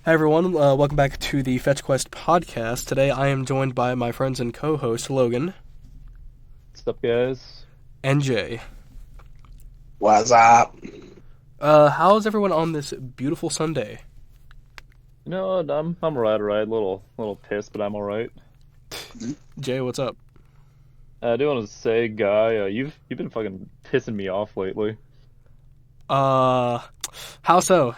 Hi everyone, welcome back to the Fetch Quest podcast. Today I am joined by my friends and co-host Logan What's up, guys? and Jay. What's up? How's everyone on this beautiful Sunday? I'm alright. Little pissed, but I'm alright. Jay, what's up? I do want to say, Guy, you've been fucking pissing me off lately. Uh, how so?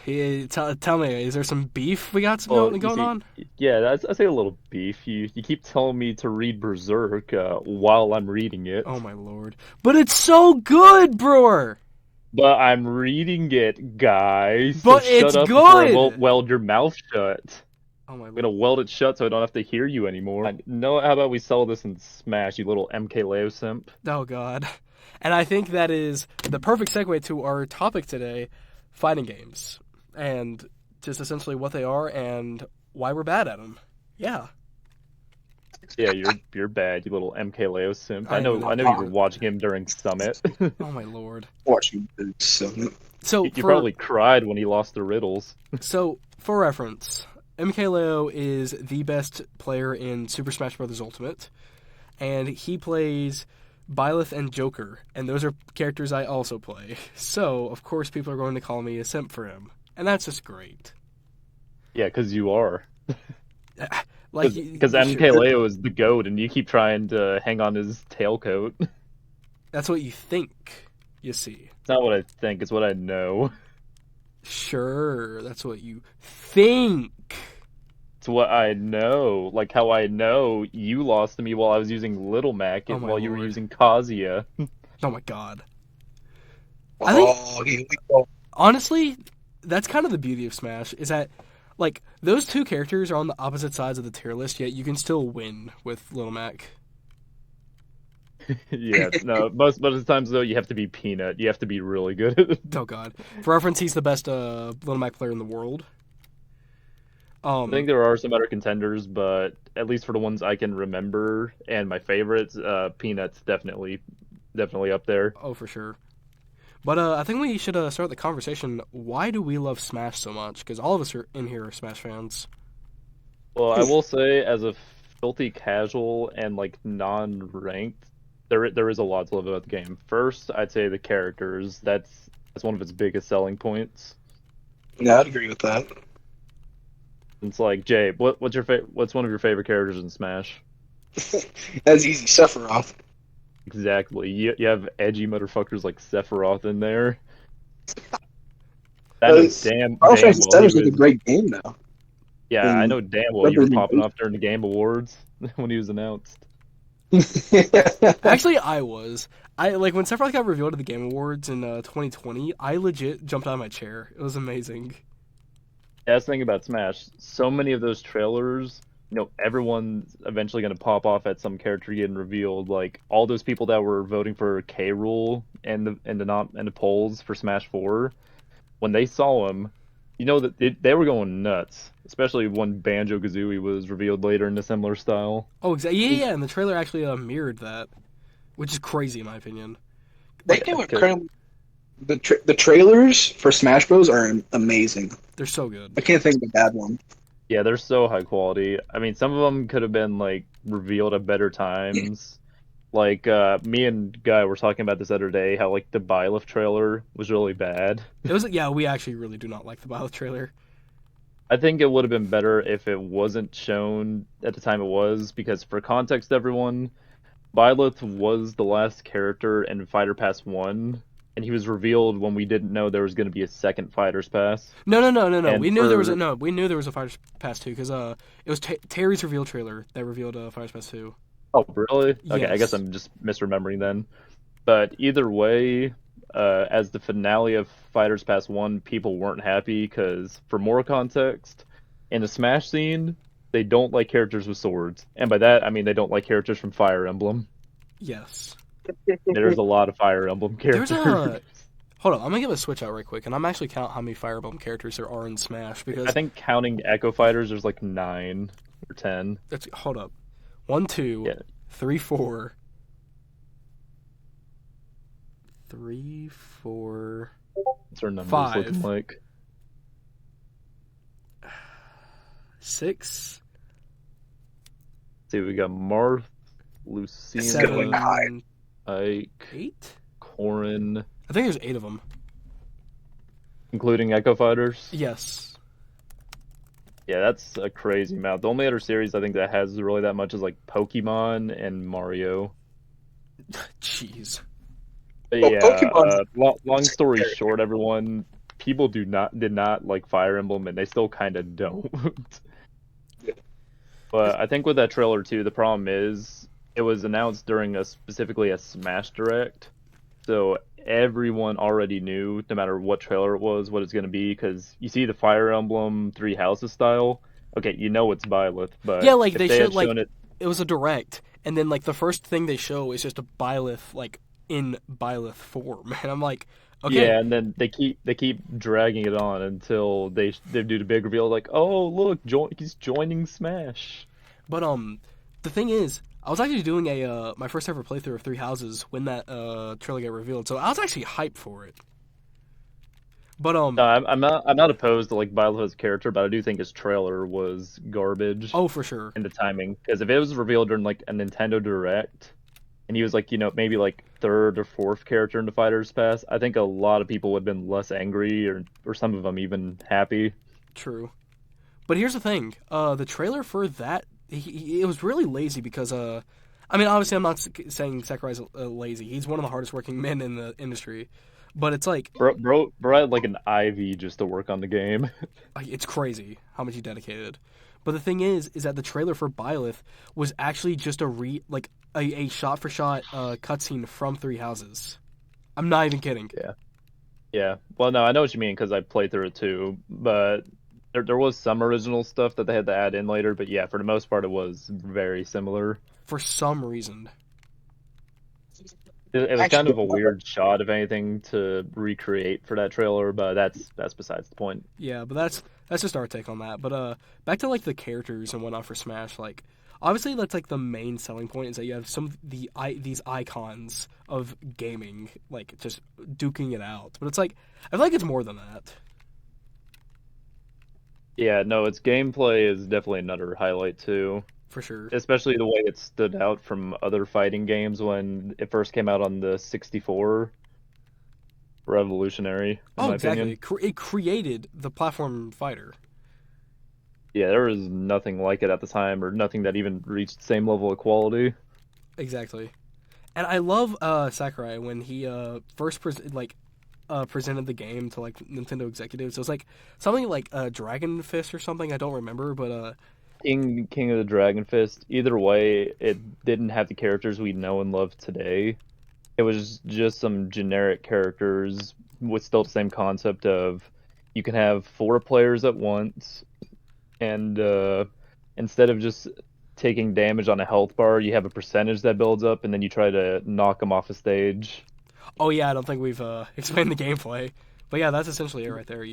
Tell me, is there some beef we got Well, you going see, on? yeah, I say a little beef. You keep telling me to read Berserk while I'm reading Oh it, my lord! But it's so good, brewer. but I'm reading it, Guy. So But shut it's up before I good. weld your mouth shut. Oh my I'm gonna lord. weld it shut so I don't have to hear you anymore. No, how about we sell this in Smash, you little MKLeo simp? Oh god. And I think that is the perfect segue to our topic today, fighting games, and just essentially what they are and why we're bad at them. Yeah, Yeah, you're bad, you little MKLeo simp. I am I not know you bad. were watching him during Summit. Oh my lord. Watching this. So You for probably cried when he lost the riddles. so for reference, MKLeo is the best player in Super Smash Bros. Ultimate, and he plays Byleth and Joker, and those are characters I also play. So of course people are going to call me a simp for him, and that's just great. Yeah, because you are. Like Because you should. MKLeo is the goat, and you keep trying to hang on his tailcoat. It's That's what you think, you see. not what I think; it's what I know. Sure, that's what you think. It's what I know. Like how I know you lost to me while I was using Little Mac Oh and my while you were lord. using Kazuya. Oh my god. I think, Oh, here we go. honestly, that's kind of the beauty of Smash, is that, like, those two characters are on the opposite sides of the tier list, yet you can still win with Little Mac. Yeah, no, most of the times though, you have to be Peanut. You have to be really good at it. Oh god. For reference, he's the best Little Mac player in the world. I Um, think there are some better contenders, but at least for the ones I can remember and my favorites, Peanut's definitely up there. oh, for sure. But I think we should start the conversation. Why do we love Smash so much? Because all of us are in here are Smash fans. Well, I will say, as a filthy casual and like non-ranked, there is a lot to love about the game. First, I'd say the characters. That's one of its biggest selling points. Yeah, I'd agree with that. It's like Jay, what's one of your favorite characters in Smash? That's easy. Sephiroth. Exactly. You have edgy motherfuckers like Sephiroth in there. I know Final damn Fantasy well VII he is like a was. great game now. Yeah, I And know damn well you were popping representation. off during the Game Awards when he was announced. Actually, I was. I like when Sephiroth got revealed at the Game Awards in 2020. I legit jumped out of my chair. It was amazing. Yeah, that's the thing about Smash. So many of those trailers, everyone's eventually going to pop off at some character getting revealed. Like all those people that were voting for K. Rule and the polls for Smash 4, when they saw him, that they were going nuts. Especially when Banjo Kazooie was revealed later in a similar style. Oh, exactly. Yeah, yeah. And the trailer actually mirrored that, which is crazy in my opinion. They Like do Yeah, incredible. The trailers for Smash Bros are amazing. they're so good. I can't think of a bad one. yeah, they're so high quality. I mean, some of them could have been like revealed at better times. Like me and Guy were talking about this other day, how like the Byleth trailer was really bad. It was yeah. We actually really do not like the Byleth trailer. I think it would have been better if it wasn't shown at the time it was, because for context, everyone, Byleth was the last character in Fighter Pass 1, and he was revealed when we didn't know there was going to be a second Fighter's Pass. No, no, no, no, no. And We knew there was a for no. We knew there was a Fighters Pass 2 because it was Terry's reveal trailer that revealed Fighters Pass 2. Oh, really? Okay, I guess Yes. I'm just misremembering then. But either way, as the finale of Fighters Pass 1, people weren't happy because, for more context, in the Smash scene, they don't like characters with swords. And by that, I mean they don't like characters from Fire Emblem. Yes. There's a lot of Fire Emblem There's characters. a hold on. I'm gonna give a switch out right quick, and I'm actually count how many Fire Emblem characters there are in Smash I because think counting Echo Fighters, there's like 9 or 10. that's hold up. One, two, Yeah, three, four, three, four, what's our numbers looking five. like? 6, See, we got Marth, It's going Lucina, high. 7, Ike, 8. Corrin, I think there's 8 of them. including Echo Fighters. Yes. Yeah, that's a crazy amount. The only other series I think that has really that much is like Pokemon and Mario. Jeez. But Well, yeah, Pokemon's long story character. short, everyone, people did not like Fire Emblem, and they still kind of don't. But I think with that trailer too, the problem is it was announced during specifically a Smash Direct, so everyone already knew, no matter what trailer it was, what it's going to be. Because you see the Fire Emblem Three Houses style, okay, you know it's Byleth, but Yeah, like if they they showed had like shown it, it was a direct, and then like the first thing they show is just a Byleth like in Byleth form, and I'm like, okay, yeah, and then they keep dragging it on until they do the big reveal, like, oh look, he's joining Smash. but the thing is, I was actually doing a my first ever playthrough of Three Houses when that trailer got revealed, so I was actually hyped for it. But No, I'm not opposed to like Byleth's character, but I do think his trailer was garbage. oh, for sure, And the timing, because if it was revealed during like a Nintendo Direct, and he was like, maybe like third or fourth character in the Fighters Pass, I think a lot of people would have been less angry, or some of them even happy. true. But here's the thing, the trailer for that it was really lazy because I mean obviously I'm not saying Sakurai's lazy. He's one of the hardest working men in the industry, but it's like Bro had like an IV just to work on the game. it's crazy how much he dedicated. But the thing is that the trailer for Byleth was actually just a shot for shot cutscene from Three Houses. I'm not even kidding. Yeah. Well, no, I know what you mean because I played through it too, but there was some original stuff that they had to add in later, but yeah, for the most part, it was very similar. For some reason. It was kind of a weird shot, if anything, to recreate for that trailer, but that's besides the point. Yeah, but that's just our take on that. But back to like the characters and whatnot for Smash, like obviously that's like the main selling point is that you have these icons of gaming like just duking it out. But it's like I feel like it's more than that. Yeah, no, its gameplay is definitely another highlight too, For sure. especially the way it stood out from other fighting games when it first came out on the 64. Revolutionary, in Oh, my exactly. opinion. It created the platform fighter. Yeah, there was nothing like it at the time, or nothing that even reached the same level of quality. Exactly. And I love Sakurai when he presented the game to like Nintendo executives. It was like something like Dragon Fist or something. I don't remember, but King of the Dragon Fist. Either way, it didn't have the characters we know and love today. It was just some generic characters with still the same concept of you can have four players at once, and instead of just taking damage on a health bar, you have a percentage that builds up, and then you try to knock them off a stage. oh yeah, I don't think we've explained the gameplay. But yeah, that's essentially it right there.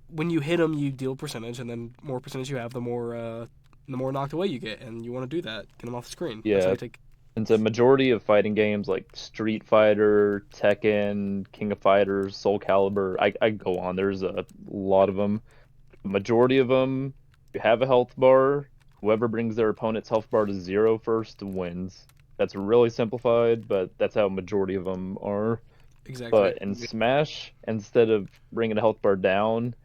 When you hit them, you deal percentage, and then more percentage you have, the more knocked away you get, and you want to do that, get them off the screen. That's how Yeah, you take. and so majority of fighting games like Street Fighter, Tekken, King of Fighters, Soul Calibur, I go on. There's a lot of them. Majority of them, you have a health bar. Whoever brings their opponent's health bar to zero first wins. That's really simplified, but that's how majority of them are. Exactly. But in Smash, instead of bringing a health bar down,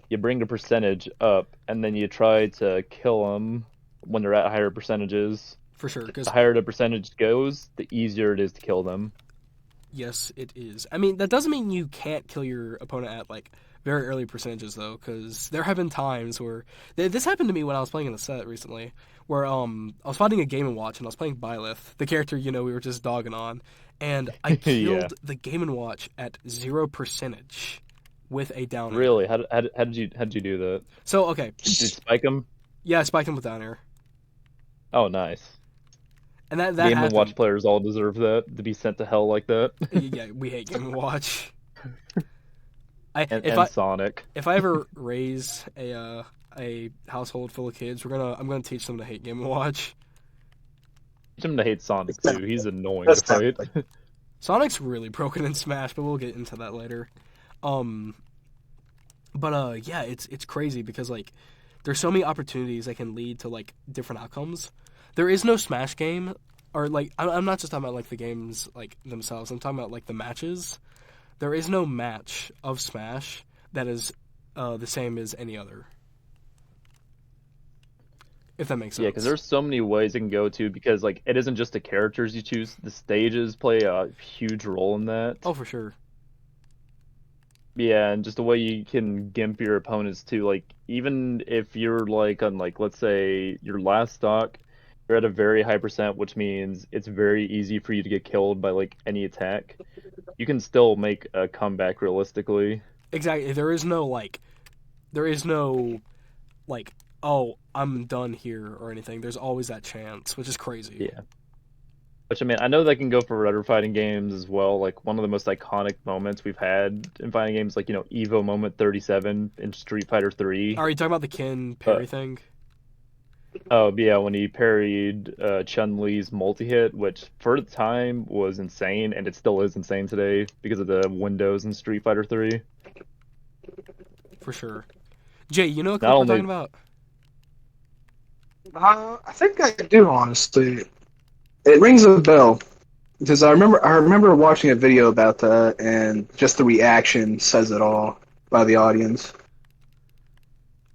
you bring the percentage up, and then you try to kill them when they're at higher percentages. For sure, because The higher the percentage goes, the easier it is to kill them. yes, it is. I mean, that doesn't mean you can't kill your opponent at like very early percentages though, because there have been times where this happened to me when I was playing in the set recently, where I was fighting a Game and Watch and I was playing Byleth, the character we were just dogging on, and I killed Yeah. the Game and Watch at 0% with a down air. Really? How did you do that? So okay, Did you spike them? yeah, I spiked him with down air, Oh, nice. and that Game and happened. Watch players all deserve that, to be sent to hell like that. Yeah, we hate Game and Watch. And Sonic. If I ever raise a household full of kids, I'm gonna teach them to hate Game and Watch. Teach him to hate Sonic too. He's annoying That's to fight. Sonic's really broken in Smash, but we'll get into that later. But yeah, it's crazy because like there's so many opportunities that can lead to like different outcomes. There is no Smash game, or like I'm not just talking about like the games like themselves. I'm talking about like the matches. There is no match of Smash that is the same as any other. If that makes sense. Yeah, because there's so many ways it can go to, because like it isn't just the characters you choose, the stages play a huge role in that. Oh, for sure. Yeah, and just the way you can gimp your opponents too. Like even if you're like on like let's say your last stock, you're at a very high percent, which means it's very easy for you to get killed by like any attack. You can still make a comeback realistically. Exactly. There is no like, oh, I'm done here or anything. There's always that chance, which is crazy. Yeah. Which I mean, I know that can go for other fighting games as well. Like one of the most iconic moments we've had in fighting games, like Evo moment 37 in Street Fighter 3. Are you talking about the Ken parry thing? Oh yeah, when he parried Chun-Li's multi-hit, which for the time was insane, and it still is insane today because of the windows in Street Fighter 3. For sure. Jay, you know what Not we're only- talking about? I think I do, honestly. It rings a bell because I remember watching a video about that, and just the reaction says it all by the audience.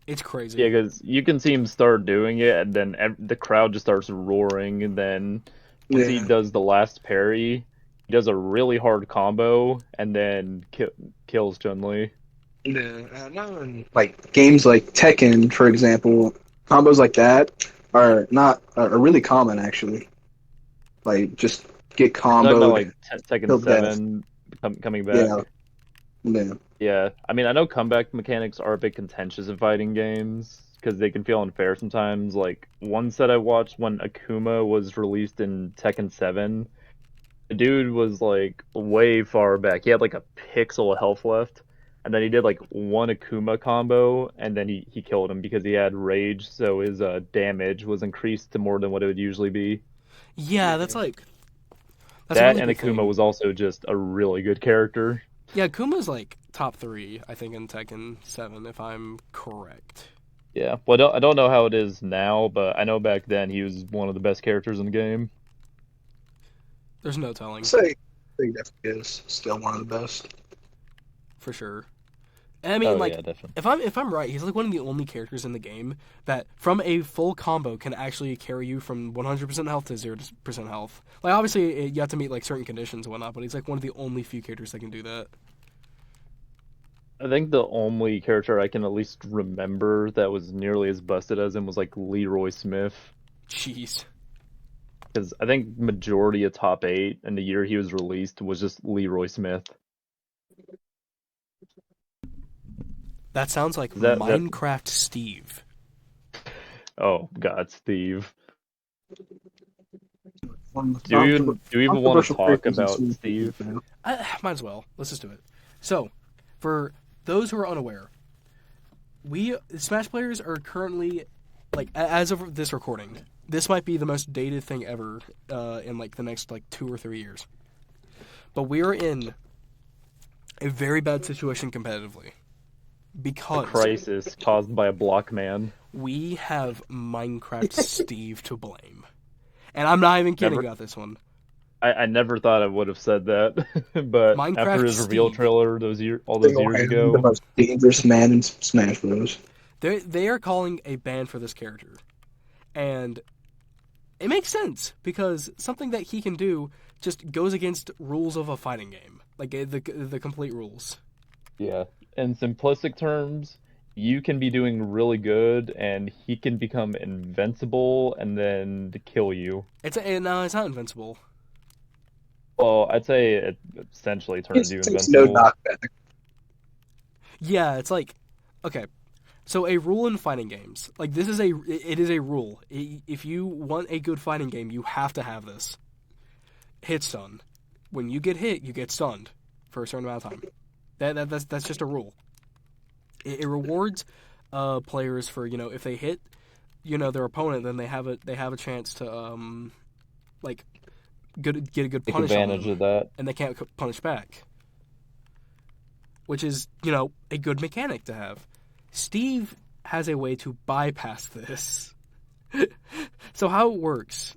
It's crazy. Yeah, because you can see him start doing it, and then the crowd just starts roaring, and then once he Yeah. does the last parry, he does a really hard combo, and then kills Chun-Li. Yeah, I know in like games like Tekken, for example, combos like that are really common actually. Like just get Talking about comboed. like Tekken Kill death. 7 coming back. Yeah. Yeah. Yeah, I mean, I know comeback mechanics are a bit contentious in fighting games because they can feel unfair sometimes. Like one set I watched when Akuma was released in Tekken 7, the dude was like way far back. He had like a pixel of health left, and then he did like one Akuma combo, and then he killed him because he had rage, so his damage was increased to more than what it would usually be. Yeah, that's like that's a That really and big Akuma thing. was also just a really good character. Yeah, Kuma's like top 3, I think, in Tekken 7, if I'm correct. Yeah, well, I don't know how it is now, but I know back then he was one of the best characters in the game. There's no telling, I'd say he definitely is still one of the best. for sure. And I mean, Oh like, yeah, definitely. if I'm right, he's like one of the only characters in the game that, from a full combo, can actually carry you from 100% health to 0% health. Like, obviously, you have to meet like certain conditions and whatnot, but he's like one of the only few characters that can do that. I think the only character I can at least remember that was nearly as busted as him was like Leroy Smith, Jeez. because I think majority of top 8 in the year he was released was just Leroy Smith. That sounds like That- Minecraft Steve. Oh God, Steve. One of the Do you even want to controversial talk characters in about Super Steve? Mario. Might as well. Let's just do it. So, for those who are unaware, we Smash players are currently, like, as of this recording, this might be the most dated thing ever in like the next like 2 or 3 years. But we are in a very bad situation competitively because Crisis caused by a block man. we have Minecraft Steve to blame, and I'm not even kidding Never- about this one. I never thought I would have said that, but Minecraft after his reveal Steve. trailer all those years The ago, most dangerous man in Smash Bros. They are calling a ban for this character, and it makes sense because something that he can do just goes against rules of a fighting game, like the complete rules. yeah, in simplistic terms, you can be doing really good, and he can become invincible and then to kill you. It's not invincible. Well, I'd say it essentially turns you Takes no invincible. knockback. Yeah, it's like, okay, so a rule in fighting games, like it is a rule. If you want a good fighting game, you have to have this. Hit stun. When you get hit, you get stunned for a certain amount of time. That's just a rule. It rewards players for, if they hit, their opponent, then they have a chance to like get a good Take punish on advantage them, of that. and they can't punish back. Which is, a good mechanic to have. Steve has a way to bypass this. So how it works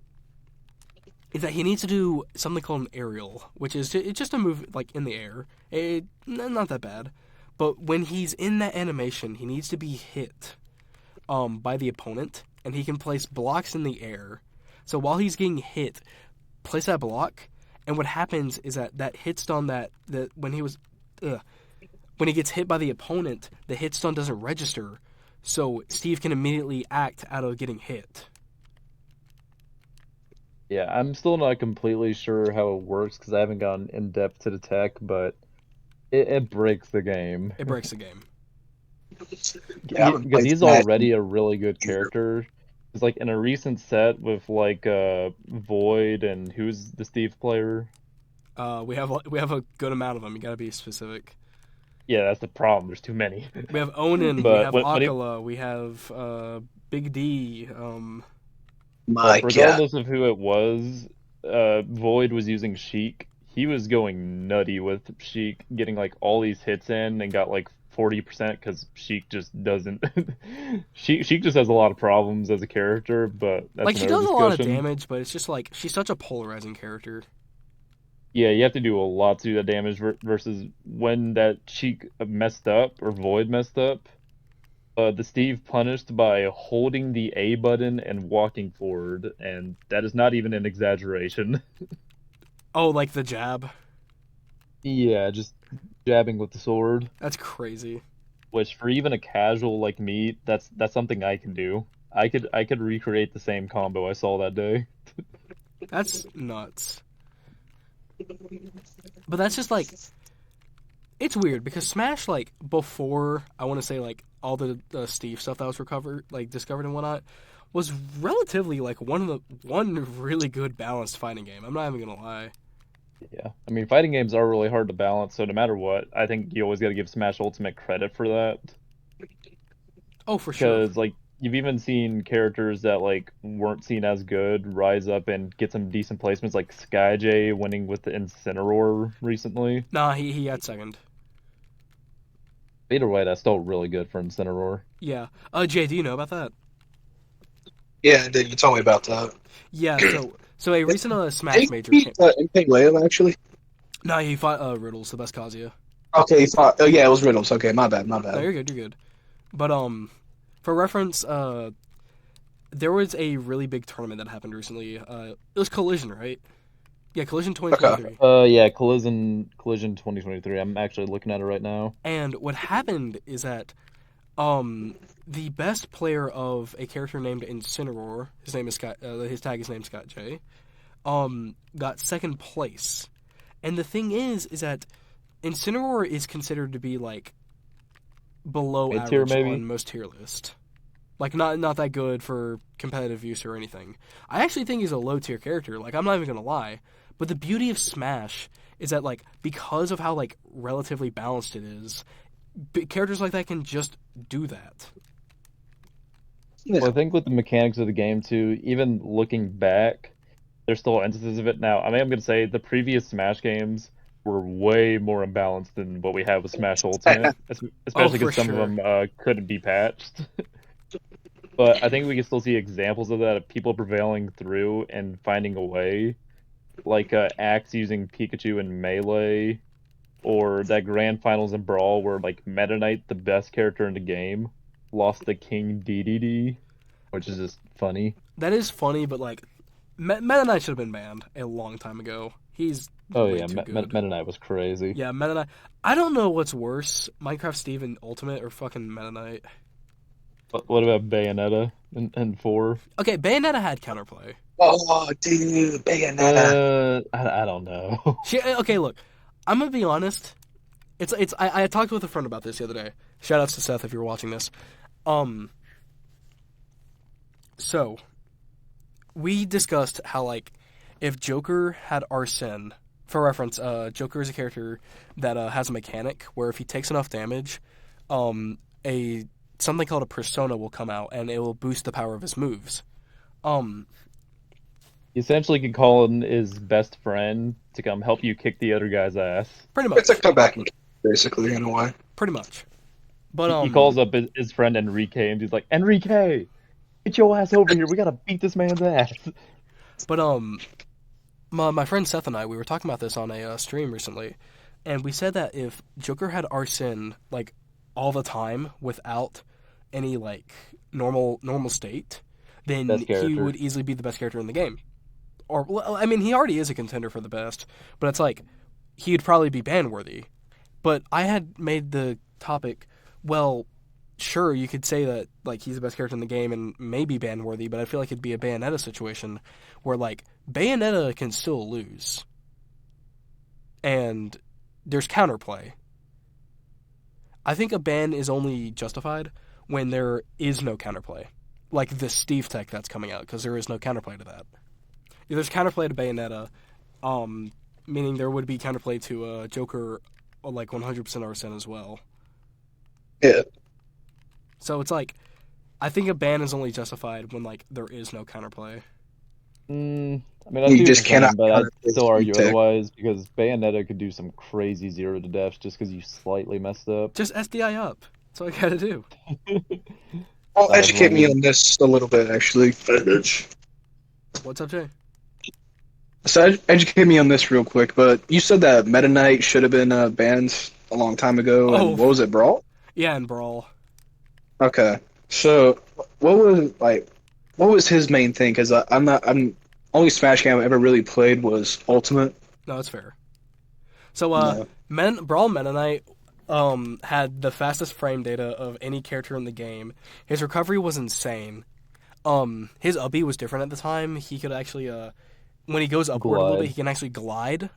is that he needs to do something called an aerial, which is it's just a move like in the air. Not that bad. But when he's in that animation, he needs to be hit by the opponent, and he can place blocks in the air. So while he's getting hit, place that block, and what happens is that hit stun when he gets hit by the opponent, the hit stun doesn't register, so Steve can immediately act out of getting hit. Yeah, I'm still not completely sure how it works because I haven't gone in depth to the tech, but it breaks the game. It breaks the game. Yeah, Because he's already a really good character. It's like in a recent set with like Void and who's the Steve player? We have a good amount of them. You gotta be specific. Yeah, that's the problem. There's too many. We have Onin, we But have when Akala, we have Big D. My God. regardless of who it was, Void was using Sheik. He was going nutty with Sheik, getting like all these hits in and got like 40% because Sheik just doesn't. Sheik just has a lot of problems as a character, but that's Like, she another does a lot of discussion. damage, but it's just like she's such a polarizing character. Yeah, you have to do a lot to do that damage versus when that Sheik messed up or Void messed up. The Steve punished by holding the A button and walking forward, and that is not even an exaggeration. Oh, like the jab. Yeah, just jabbing with the sword, That's crazy. which for even a casual like me, that's something I can do. I could recreate the same combo I saw that day. That's nuts. But that's just like, it's weird because Smash, like, before I want to say like all the Steve stuff that was discovered and whatnot, was relatively like one really good balanced fighting game. I'm not even gonna lie. Yeah, I mean fighting games are really hard to balance, so no matter what, I think you always got to give Smash Ultimate credit for that. Oh, for sure. Because like you've even seen characters that like weren't seen as good rise up and get some decent placements, like Skyjay winning with the Incineroar recently. Nah, he had second. Either way, that's still really good for Incineroar. Yeah. Jay, do you know about that? Yeah, did you told me about that? Yeah. So a recent Smash He major. beat MP Leo, actually. No, he fought Riddles, the best Kazuya. Okay, he fought. Oh, yeah, it was Riddles. Okay, my bad, my No, bad. you're good. You're good. But for reference, there was a really big tournament that happened recently. It was Collision, right? Yeah, Collision 2023. Yeah, Collision 2023. I'm actually looking at it right now. And what happened is that the best player of a character named Incineroar, his name is Scott. His tag is named Scott J. Got second place. And the thing is that Incineroar is considered to be like below Mid-tier, average maybe? on most tier list. Like not that good for competitive use or anything. I actually think he's a low tier character. Like, I'm not even gonna lie. But the beauty of Smash is that like because of how like relatively balanced it is, characters like that can just do that. Well, I think with the mechanics of the game too, even looking back, there's still instances of it now. I mean, I'm gonna say the previous Smash games were way more imbalanced than what we have with Smash Ultimate, especially for because some sure. of them couldn't be patched. But I think we can still see examples of that, of people prevailing through and finding a way, like Axe using Pikachu in Melee, or that Grand Finals in Brawl where like Meta Knight, the best character in the game, lost to King DDD, which is just funny. That is funny, but like Meta Knight should have been banned a long time ago. He's Oh way yeah, too good. Meta Knight was crazy. Yeah, Meta Knight. I don't know what's worse, Minecraft Steve in Ultimate or fucking Meta Knight. What about Bayonetta and 4? Okay, Bayonetta had counterplay. Oh, dude, Bayonetta. I don't know. Okay, look, I'm gonna be honest. I talked with a friend about this the other day. Shout outs to Seth if you're watching this. So we discussed how like if Joker had Arsene, for reference, Joker is a character that has a mechanic where if he takes enough damage, something called a persona will come out and it will boost the power of his moves. You essentially can call in his best friend to come help you kick the other guy's ass. Pretty much. It's a comeback, basically, in a way. Pretty much. But He calls up his friend Enrique, and he's like, Enrique, get your ass over here. We gotta beat this man's ass. but my friend Seth and I, we were talking about this on a stream recently, and we said that if Joker had Arsene like all the time without any like normal state, then Best he character. would easily be the best character in the game. Or well, I mean, he already is a contender for the best, but it's like he'd probably be ban worthy. But I had made the topic, well, sure, you could say that like he's the best character in the game and maybe ban worthy, but I feel like it'd be a Bayonetta situation where like Bayonetta can still lose, and there's counterplay. I think a ban is only justified when there is no counterplay, like the Steve Tech that's coming out, because there is no counterplay to that. There's counterplay to Bayonetta, meaning there would be counterplay to Joker, like 100% Arsene as well. Yeah. So it's like, I think a ban is only justified when like there is no counterplay. I mean, I You see just what you're saying, cannot but I'd counterplay still argue Steve Tech. otherwise because Bayonetta could do some crazy 0-to-deaths just because you slightly messed up. Just SDI up. That's all you gotta do. Well, Not educate me everyone on this a little bit, actually. What's up, Jay? So educate me on this real quick. But you said that Meta Knight should have been banned a long time ago. Oh. And what was it, Brawl? Yeah, and Brawl. Okay. So what was his main thing? Because I'm only Smash game I've ever really played was Ultimate. No, that's fair. So, No. Brawl Meta Knight had the fastest frame data of any character in the game. His recovery was insane. His up B was different at the time. He could actually, when he goes upward a little Glide. bit, he can actually glide.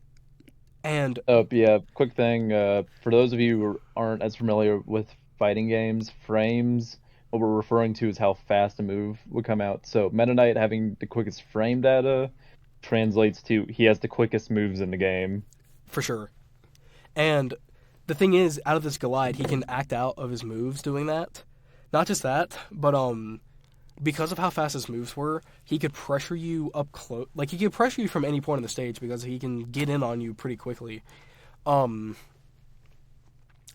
And Oh, yeah, quick thing. For those of you who aren't as familiar with fighting games, frames, what we're referring to is how fast a move would come out. So Meta Knight having the quickest frame data translates to he has the quickest moves in the game. for sure. And the thing is, out of this glide, he can act out of his moves doing that. Not just that, but because of how fast his moves were, he could pressure you up close. Like he could pressure you from any point of the stage because he can get in on you pretty quickly.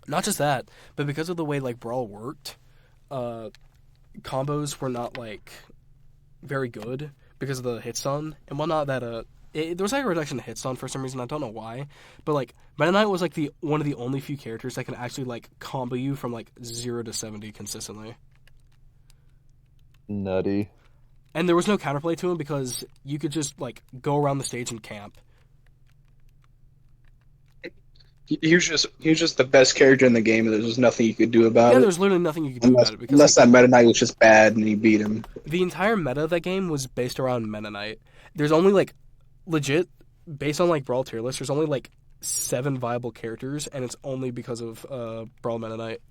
Not just that, but because of the way like Brawl worked, combos were not like very good because of the hit stun and whatnot. That there was like a reduction in hit stun for some reason. I don't know why, but like Meta Knight was like the one of the only few characters that can actually like combo you from like 0 to 70 consistently. Nutty. And there was no counterplay to him because you could just like go around the stage and camp. He was just the best character in the game. And there was nothing you could do about Yeah, it. there's literally nothing you could do Unless, about it because unless like, that Meta Knight was just bad and he beat him. the entire meta of that game was based around Meta Knight. There's only like legit based on like Brawl tier list. There's only like 7 viable characters, and it's only because of Brawl Meta Knight.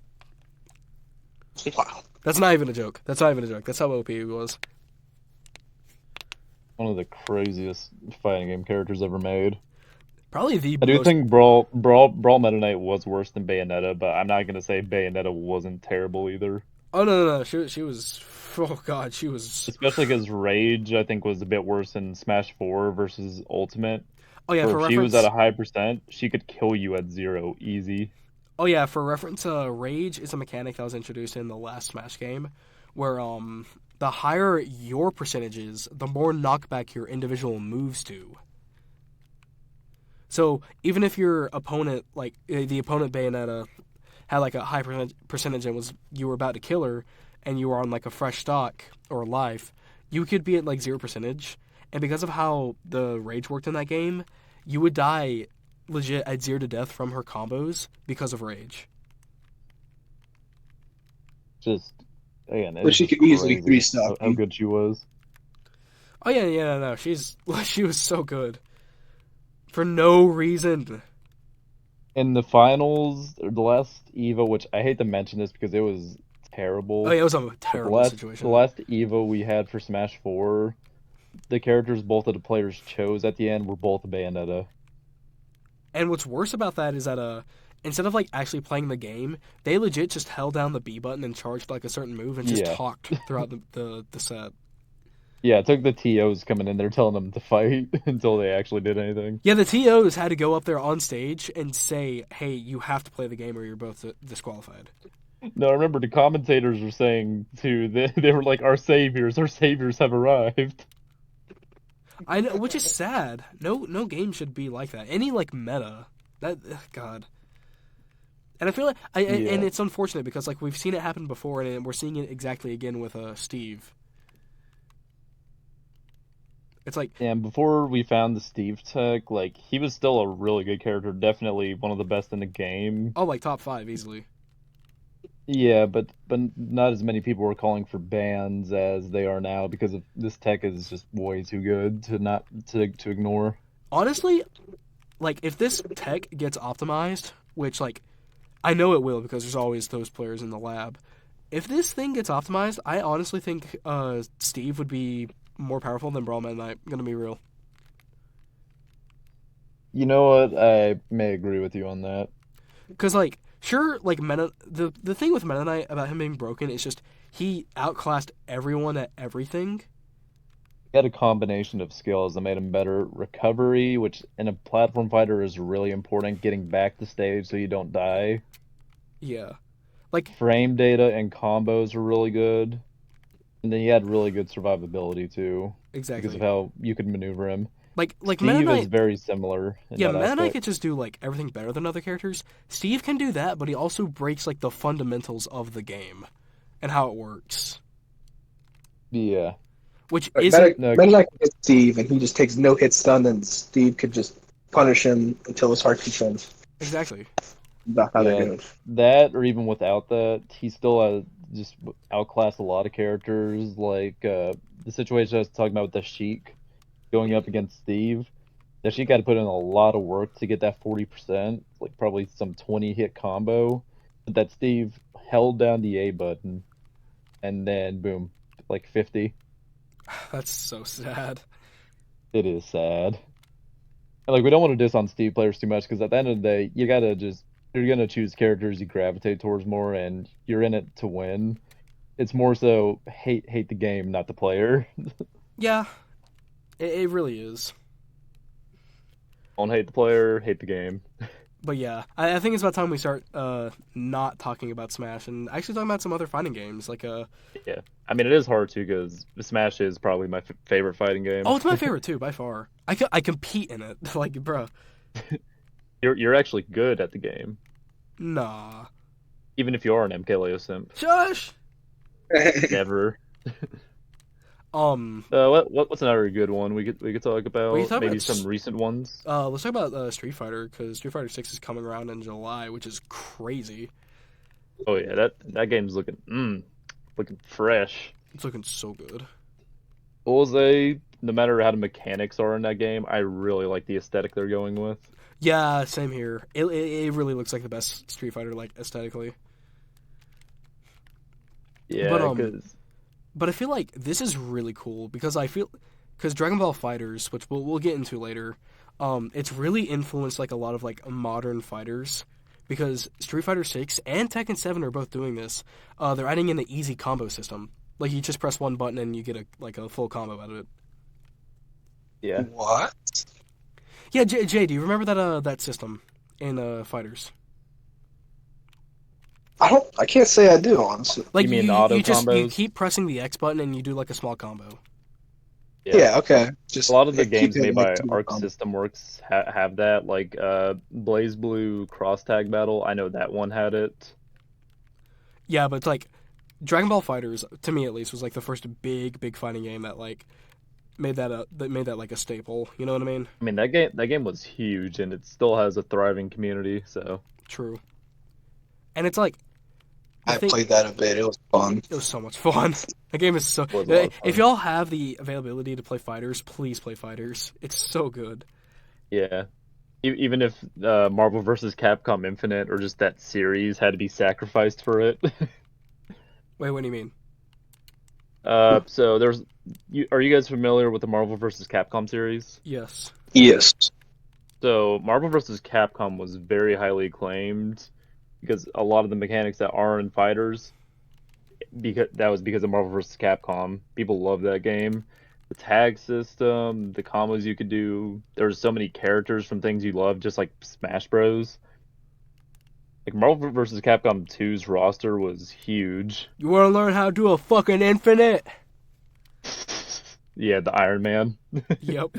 Wow. That's not even a joke. That's not even a joke. That's how OP he was. One of the craziest fighting game characters ever made. Probably the I do most. think Brawl Meta Knight was worse than Bayonetta, but I'm not gonna say Bayonetta wasn't terrible either. Oh no. She was. Oh god, she was. Especially because Rage, I think, was a bit worse than Smash 4 versus Ultimate. Oh yeah, Where for if she reference. was at a high percent, she could kill you at 0 easy. Oh yeah, for reference, Rage is a mechanic that was introduced in the last Smash game, where the higher your percentage is, the more knockback your individual moves do. So even if your opponent, like the opponent Bayonetta, had like a high percentage and you were about to kill her, and you were on like a fresh stock or life, you could be at like 0%, and because of how the Rage worked in that game, you would die legit at 0 to death from her combos because of Rage. Just again, But she could easily crazy three-stock how you. good she was. Oh yeah, no, she was so good for no reason. In the finals, or the last EVO, which I hate to mention this because it was terrible. Oh yeah, it was a but terrible situation. The last EVO we had for Smash 4, the characters both of the players chose at the end were both Bayonetta. And what's worse about that is that instead of like actually playing the game, they legit just held down the B button and charged like a certain move and just Yeah. talked throughout the set. Yeah, it took the TOs coming in there telling them to fight until they actually did anything. Yeah, the TOs had to go up there on stage and say, "Hey, you have to play the game or you're both disqualified." No, I remember the commentators were saying too. They were like, our saviors have arrived." I know, which is sad. No game should be like that. Any like meta that God. And I feel like and Yeah. it's unfortunate because like we've seen it happen before, and we're seeing it exactly again with Steve. It's like, And before we found the Steve tech, like he was still a really good character, definitely one of the best in the game. oh, like top 5 easily. Yeah, but not as many people were calling for bans as they are now because of this tech is just way too good to not to ignore. Honestly, like if this tech gets optimized, which like I know it will because there's always those players in the lab. If this thing gets optimized, I honestly think Steve would be more powerful than Brawl Meta Knight. Gonna be real. You know what? I may agree with you on that. Because like sure, like the thing with Meta Knight about him being broken is just he outclassed everyone at everything. He had a combination of skills that made him better. Recovery, which in a platform fighter is really important, getting back to stage so you don't die. Yeah, like Frame data and combos are really good. And then he had really good survivability too, because of exactly. how you could maneuver him. Like Meta Steve is Knight. very similar in Yeah, that Meta Knight aspect. could just do like everything better than other characters. Steve can do that, but he also breaks like the fundamentals of the game and how it works, Yeah. which Like, isn't No, Meta Knight can hit Steve, and he just takes no hit stun, and Steve could just punish him until his heart concerns. exactly. That's how that yeah, goes. that or even without that, he still just outclassed a lot of characters. Like the situation I was talking about with the Sheik going up against Steve. The Sheik had to put in a lot of work to get that 40%, like probably some 20 hit combo. But that Steve held down the A button and then boom, like 50. That's so sad. It is sad. And like we don't want to diss on Steve players too much because at the end of the day, you gotta just you're gonna choose characters you gravitate towards more, and you're in it to win. It's more so hate the game, not the player. Yeah, it really is. Don't hate the player, hate the game. But yeah, I think it's about time we start not talking about Smash and actually talking about some other fighting games. Like Yeah, I mean it is hard too because Smash is probably my favorite fighting game. oh, it's my favorite too by far. I compete in it. Like, bruh, You're actually good at the game, nah, even if you are an MKLeo simp. shush. Never. Um, What's another good one we could talk we can about? talk Maybe about some recent ones. let's talk about Street Fighter because Street Fighter 6 is coming around in July, which is crazy. Oh yeah, that game's looking fresh. It's looking so good. Bullseye, no matter how the mechanics are in that game, I really like the aesthetic they're going with. Yeah, same here. It really looks like the best Street Fighter, like aesthetically. But Yeah, because but I feel like this is really cool because because Dragon Ball Fighters, which we'll get into later, it's really influenced like a lot of like modern fighters because Street Fighter 6 and Tekken 7 are both doing this. They're adding in the easy combo system. Like you just press one button and you get a full combo out of it. yeah, What? Yeah, Jay, do you remember that system in Fighters? I can't say I do, honestly. Like you mean the auto you combos? keep pressing the X button and you do like a small combo. Yeah, Yeah, okay. a Just lot of the keep games made hitting it by to the Arc System Works have that. Like Blaze Blue Cross Tag Battle, I know that one had it. Yeah, but it's like Dragon Ball Fighters, to me at least, was like the first big fighting game that like made that like a staple. You know what I mean? I mean that game was huge and it still has a thriving community. So True. And it's like the I thing. played that a bit. It was fun. It was so much fun. That game is so. it was a lot of If fun. y'all have the availability to play Fighters, please play Fighters. It's so good. Yeah. Even if Marvel vs. Capcom Infinite or just that series had to be sacrificed for it. Wait, what do you mean? So are you guys familiar with the Marvel vs. Capcom series? Yes. Yes. So Marvel vs. Capcom was very highly acclaimed because a lot of the mechanics that are in fighters, because of Marvel vs. Capcom. People love that game. The tag system, the combos you could do. There's so many characters from things you love, just like Smash Bros. Like Marvel vs. Capcom 2's roster was huge. You want to learn how to do a fucking infinite? Yeah, the Iron Man. Yep.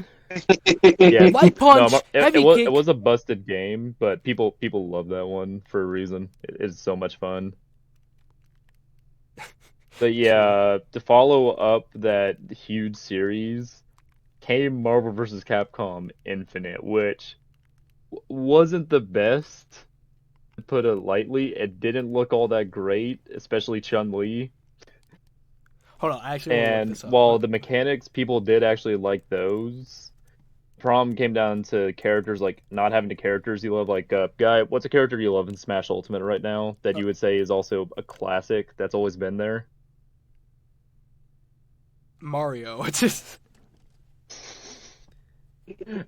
Yeah, Light no, punch, heavy it kick. was a busted game, but people love that one for a reason. It's so much fun. But True. yeah, to follow up that huge series came Marvel vs. Capcom Infinite, which wasn't the best, to put it lightly. It didn't look all that great, especially Chun-Li. Hold on, I actually want to look And this up. while the mechanics, people did actually like those, problem came down to characters, like not having the characters you love. Like, Guy, what's a character you love in Smash Ultimate right now that Uh, you would say is also a classic that's always been there? Mario. It's just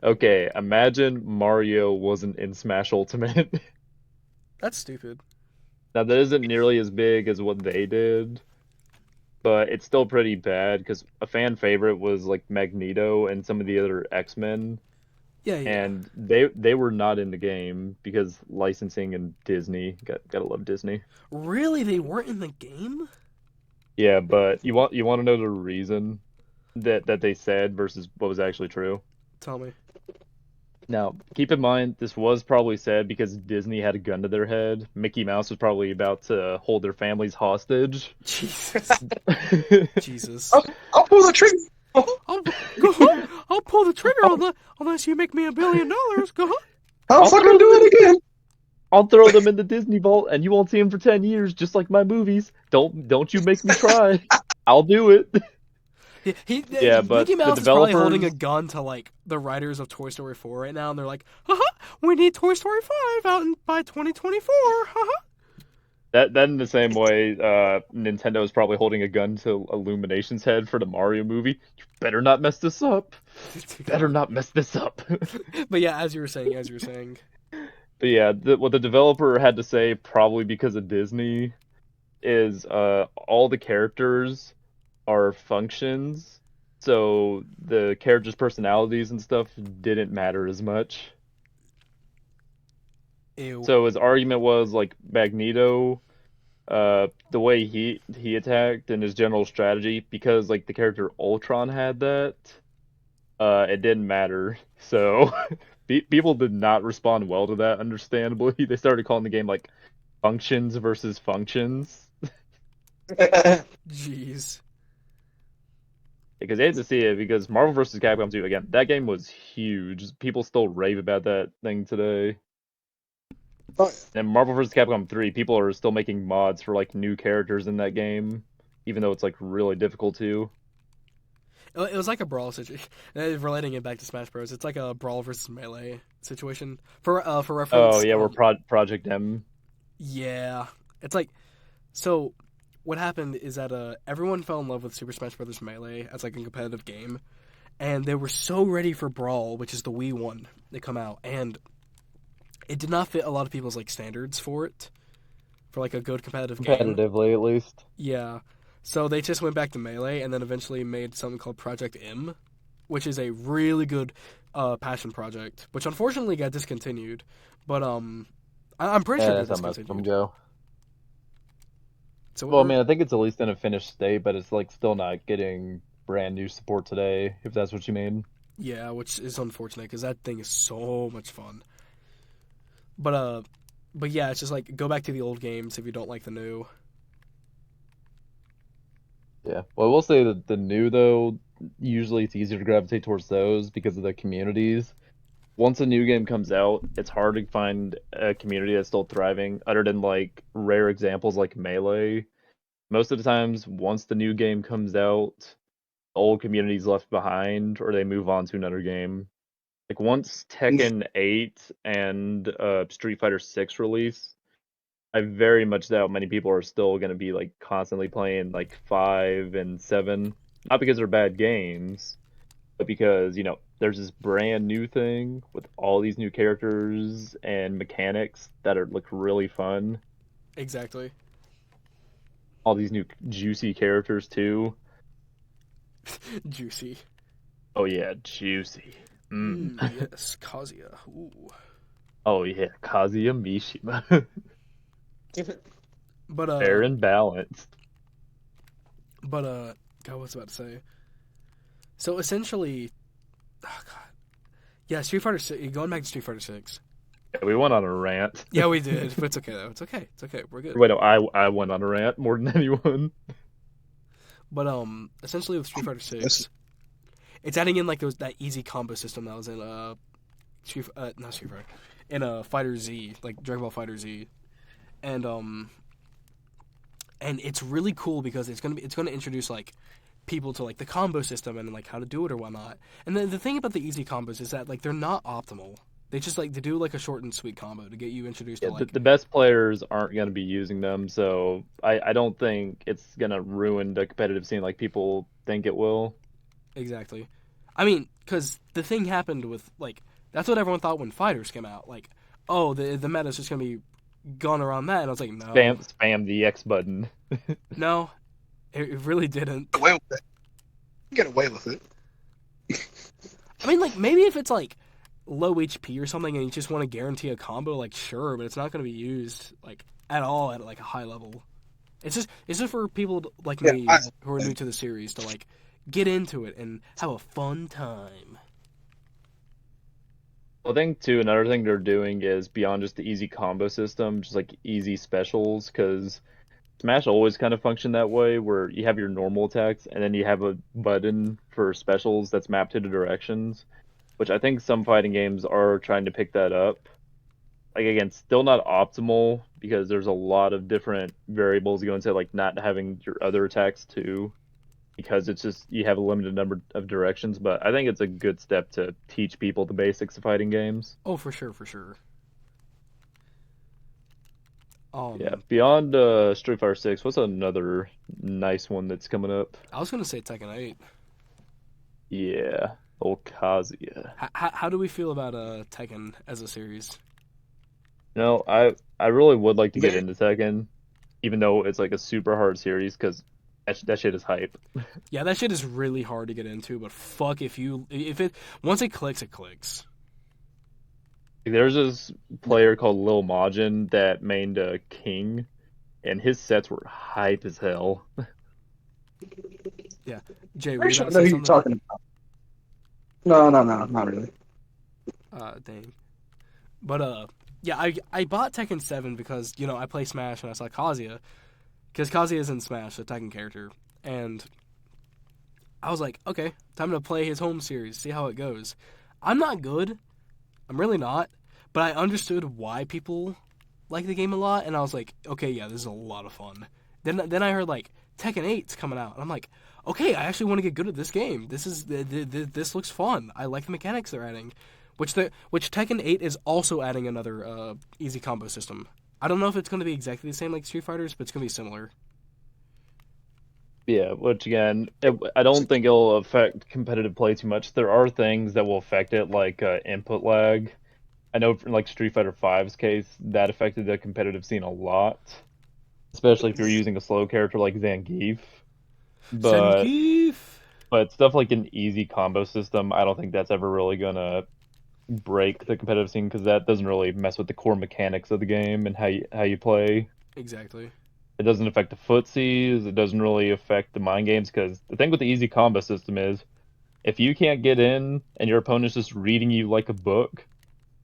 Okay, imagine Mario wasn't in Smash Ultimate. that's stupid. Now, that isn't nearly as big as what they did, but it's still pretty bad because a fan favorite was like Magneto and some of the other X-Men, Yeah, yeah. and they were not in the game because licensing and Disney. Gotta love Disney. Really, they weren't in the game? Yeah, but you want to know the reason that they said versus what was actually true? Tell me. Now, keep in mind this was probably said because Disney had a gun to their head. Mickey Mouse was probably about to hold their families hostage. Jesus. Jesus. I'll pull the trigger. I'll go. I'll pull the trigger unless you make me $1 billion. Go. I'll I'll fucking throw do it again. I'll throw them in the Disney vault and you won't see them for 10 years just like my movies. Don't you make me try. I'll do it. Yeah, but Mickey the Mouse is probably holding a developers gun to like the writers of Toy Story 4 right now, and they're like, haha, we need Toy Story 5 out by 2024. Haha. that in the same way Nintendo is probably holding a gun to Illumination's head for the Mario movie. You better not mess this up. Better not mess this up. But yeah, as you were saying. But yeah, what the developer had to say, probably because of Disney, is all the characters are functions, so the characters' personalities and stuff didn't matter as much. Ew. So his argument was like Magneto, the way he attacked and his general strategy, because like the character Ultron had that, it didn't matter. So people did not respond well to that. Understandably, they started calling the game like functions versus functions Jeez. because they had to see it. Because Marvel vs. Capcom 2, again, that game was huge. People still rave about that thing today. And Marvel vs. Capcom 3, people are still making mods for like new characters in that game, even though it's like really difficult to. It was like a brawl situation. Relating it back to Smash Bros, it's like a brawl versus melee situation. For Oh reference, yeah, we're Project M. yeah, it's like so. What happened is that everyone fell in love with Super Smash Bros. Melee as like a competitive game, and they were so ready for Brawl, which is the Wii one, to come out, and it did not fit a lot of people's like standards for it, for like a good competitive game. Competitively, at least. Yeah, so they just went back to Melee, and then eventually made something called Project M, which is a really good passion project, which unfortunately got discontinued. But I'm pretty sure Yeah, they're that's how most of them discontinued. go. So Well, I mean, I think it's at least in a finished state, but it's like still not getting brand new support today, if that's what you mean. yeah, which is unfortunate because that thing is so much fun. But yeah, it's just like go back to the old games if you don't like the new. Yeah. Well, I will say that the new though, usually it's easier to gravitate towards those because of the communities. Once a new game comes out, it's hard to find a community that's still thriving, other than like rare examples like Melee. Most of the times, once the new game comes out, old community's left behind, or they move on to another game. Like once Tekken 8 and Street Fighter 6 release, I very much doubt many people are still going to be like constantly playing like 5 and 7. Not because they're bad games, but because, there's this brand new thing with all these new characters and mechanics that are look really fun. Exactly. All these new juicy characters too. Juicy. Oh yeah, juicy. Yes, Kazuya. Ooh. Oh yeah, Kazuya Mishima. But Fair and balanced. God, what was I about to say? So essentially, oh god, yeah, Street Fighter 6. Going back to Street Fighter 6. Yeah, we went on a rant. Yeah, we did, but it's okay though. It's okay. It's okay. We're good. Wait, no, I went on a rant more than anyone. But essentially with Street Fighter 6, it's adding in like that easy combo system that was in not Street Fighter, in Fighter Z, like Dragon Ball Fighter Z, and it's really cool because it's gonna introduce like people to like the combo system and like how to do it or whatnot. And the thing about the easy combos is that like they're not optimal. They just like to do like a short and sweet combo to get you introduced Yeah, to like the best players aren't going to be using them, so I don't think it's going to ruin the competitive scene like people think it will. exactly. I mean, because the thing happened with like that's what everyone thought when Fighters came out. Like, oh, the meta's just gonna be gone around that, and I was like, no, Spam the X button. no, it really didn't. Get away with it. Get away with it. I mean, like maybe if it's like low HP or something, and you just want to guarantee a combo, like sure, but it's not gonna be used like at all at like a high level. It's just for people like me who are new to the series to like get into it and have a fun time. I think too, another thing they're doing is beyond just the easy combo system, just like easy specials, because Smash always kind of functioned that way, where you have your normal attacks and then you have a button for specials that's mapped to the directions, which I think some fighting games are trying to pick that up. Like again, still not optimal because there's a lot of different variables go into like not having your other attacks too, because it's just you have a limited number of directions. But I think it's a good step to teach people the basics of fighting games. Oh, for sure, for sure. Yeah, beyond Street Fighter 6, what's another nice one that's coming up? I was gonna say Tekken 8. Yeah, old Kazuya. How do we feel about Tekken as a series? No, I really would like to get into Tekken, even though it's like a super hard series, because that shit is hype. Yeah, that shit is really hard to get into, but fuck if it once it clicks, it clicks. There's this player called Lil Majin that mained King, and his sets were hype as hell. Yeah, Jay, I know who you're talking about. No, not really. Dang. But yeah, I bought Tekken 7 because I play Smash and I saw Kazuya, because Kazuya is in Smash, the Tekken character, and I was like, okay, time to play his home series, see how it goes. I'm not good. I'm really not, but I understood why people like the game a lot, and I was like, okay, yeah, this is a lot of fun. Then I heard like Tekken 8's coming out, and I'm like, okay, I actually want to get good at this game. This looks fun. I like the mechanics they're adding, which Tekken 8 is also adding another easy combo system. I don't know if it's going to be exactly the same like Street Fighters, but it's going to be similar. Yeah, which again, I don't think it'll affect competitive play too much. There are things that will affect it, like input lag. I know, for like Street Fighter V's case, that affected the competitive scene a lot, especially if you're using a slow character like Zangief. But stuff like an easy combo system, I don't think that's ever really gonna break the competitive scene, because that doesn't really mess with the core mechanics of the game and how you play. Exactly. It doesn't affect the footsies. It doesn't really affect the mind games, because the thing with the easy combo system is, if you can't get in and your opponent's just reading you like a book,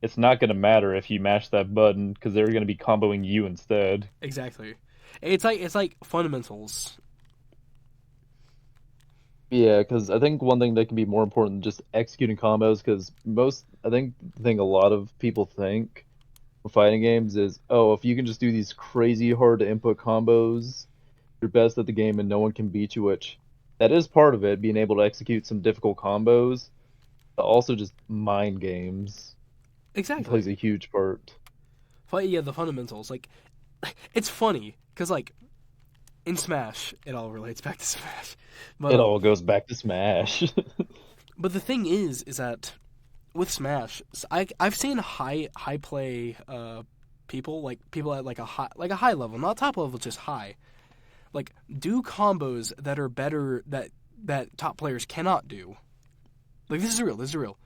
it's not going to matter if you mash that button, because they're going to be comboing you instead. Exactly. It's like fundamentals. Yeah, because I think one thing that can be more important than just executing combos, because I think the thing a lot of people think with fighting games is, oh, if you can just do these crazy hard to input combos, you're best at the game and no one can beat you, which that is part of it, being able to execute some difficult combos, but also just mind games. Exactly. It plays a huge part. Yeah, the fundamentals. Like, it's funny, because, like, in Smash, it all relates back to Smash. But, it all goes back to Smash. But the thing is that with Smash, I've seen high play people at like a high level, not top level, just high, like do combos that are better that top players cannot do. Like this is real.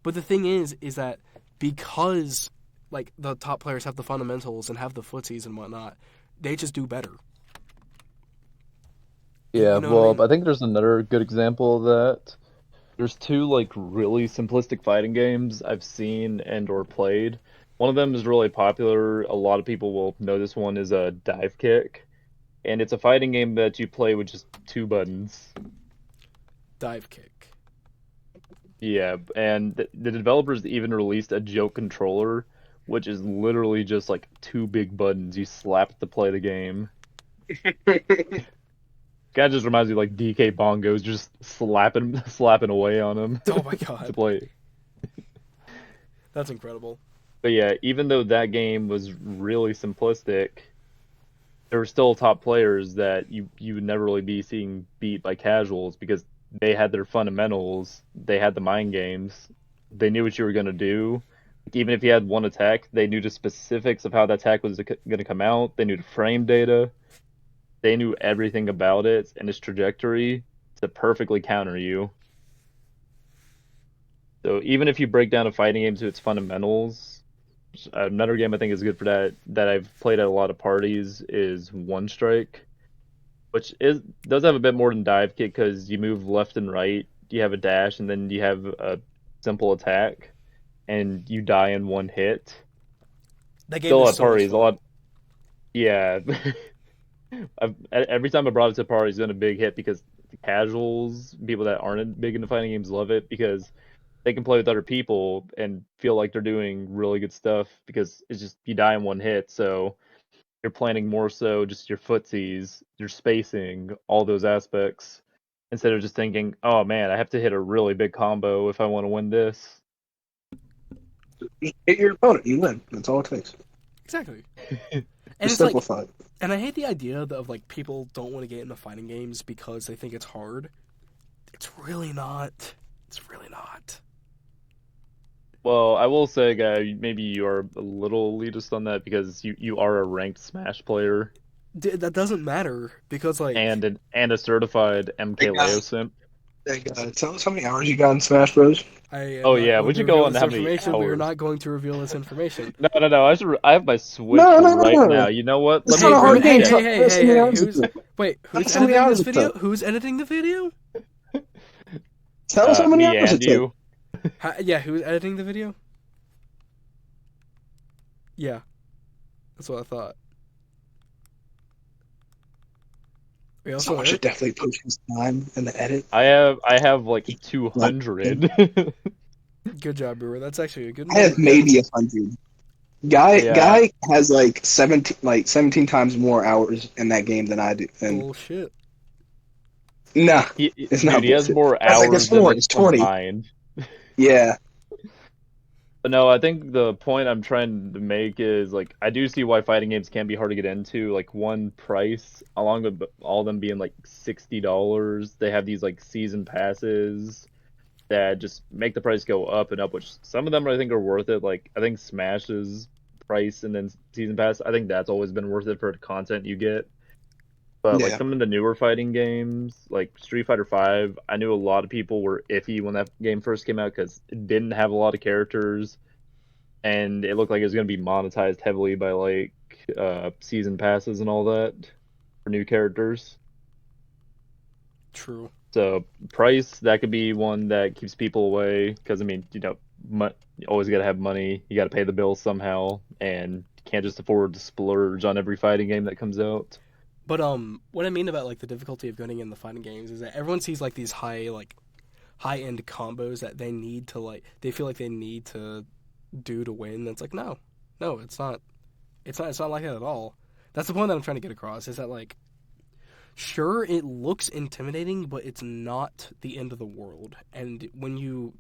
But the thing is that because like the top players have the fundamentals and have the footsies and whatnot. They just do better. Yeah, You know what I well, mean? I think there's another good example of that. There's two like really simplistic fighting games I've seen and or played. One of them is really popular. A lot of people will know this one is a Dive Kick, and it's a fighting game that you play with just two buttons. Dive kick. Yeah, and the developers even released a joke controller, which is literally just like two big buttons you slap to play the game. Kind of just reminds me of, like DK Bongos, just slapping away on him Oh my to god, play. that's incredible. But yeah, even though that game was really simplistic, there were still top players that you would never really be seeing beat by casuals because they had their fundamentals, they had the mind games, they knew what you were gonna do. Even if you had one attack, they knew the specifics of how that attack was gonna come out. They knew the frame data. They knew everything about it and its trajectory to perfectly counter you. So even if you break down a fighting game to its fundamentals, another game I think is good for that I've played at a lot of parties is One Strike, which does have a bit more than Dive Kick because you move left and right, you have a dash, and then you have a simple attack, and you die in one hit. That game Still is at so much parties, a fun. lot. Yeah, every time I brought it to parties, it's been a big hit because the casuals, people that aren't big into fighting games, love it because they can play with other people and feel like they're doing really good stuff because it's just you die in one hit. So you're planning more so just your footsies, your spacing, all those aspects, instead of just thinking, oh man, I have to hit a really big combo if I want to win this. Just hit your opponent, you win. That's all it takes. Exactly. And Just it's like, simplify it. and I hate the idea of like people don't want to get into fighting games because they think it's hard. It's really not. It's really not. Well, I will say, guy, maybe you are a little elitist on that because you are a ranked Smash player That doesn't matter because like and a certified Hey, MK Leo guys. simp. Hey, tell us how many hours you got in Smash Bros. I am Oh not yeah, going would to you go reveal on this how many information. We are hours? not going to reveal this information. No. I have my Switch No, no, right no. now. You know what? It's Let me not a hard read game. Hey, chat. hey, hey, Tell us how hey, many hey, hours it who's took. wait? Tell Who's us how many editing hours this it video? took. Who's editing the video? Tell us how many Me hours and it took. you. Yeah, who's editing the video? Yeah, that's what I thought. We also Someone should definitely post his time in the edit. I have like Like, 200. good job, Brewer. That's actually a good I have number. maybe 100. Yeah, Guy has like 17 times more hours in that game than I do. And Bullshit. nah, it's dude, not he has bullshit. more I was like, it's hours than more. us It's 20. combined. Yeah. But no, I think the point I'm trying to make is like I do see why fighting games can be hard to get into. Like one price, along with all of them being like $60, they have these like season passes that just make the price go up and up. Which some of them I think are worth it. Like I think Smash's price and then season pass, I think that's always been worth it for the content you get. But like Yeah. some of the newer fighting games, like Street Fighter V, I knew a lot of people were iffy when that game first came out because it didn't have a lot of characters, and it looked like it was going to be monetized heavily by like season passes and all that for new characters. True. So price that could be one that keeps people away because I mean you always got to have money, you got to pay the bills somehow, and you can't just afford to splurge on every fighting game that comes out. But what I mean about like the difficulty of getting in the fighting games is that everyone sees like these high end combos that they need to like they feel like they need to do to win. That's like no, it's not. It's not like that at all. That's the point that I'm trying to get across. Is that like sure it looks intimidating, but it's not the end of the world. And when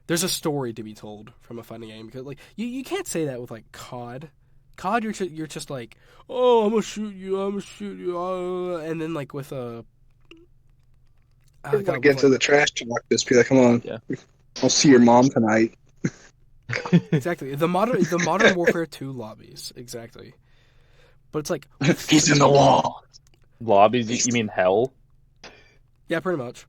there's a story to be told from a fighting game because like you can't say that with like COD. COD, you're just like, oh, I'm gonna shoot you, and then like with a, We're gonna get to the trash talk. Just be like, come on, Yeah. I'll see your mom tonight. exactly the modern Warfare 2 lobbies exactly, but it's like He's in the wall. Lobbies, you mean hell? yeah, pretty much.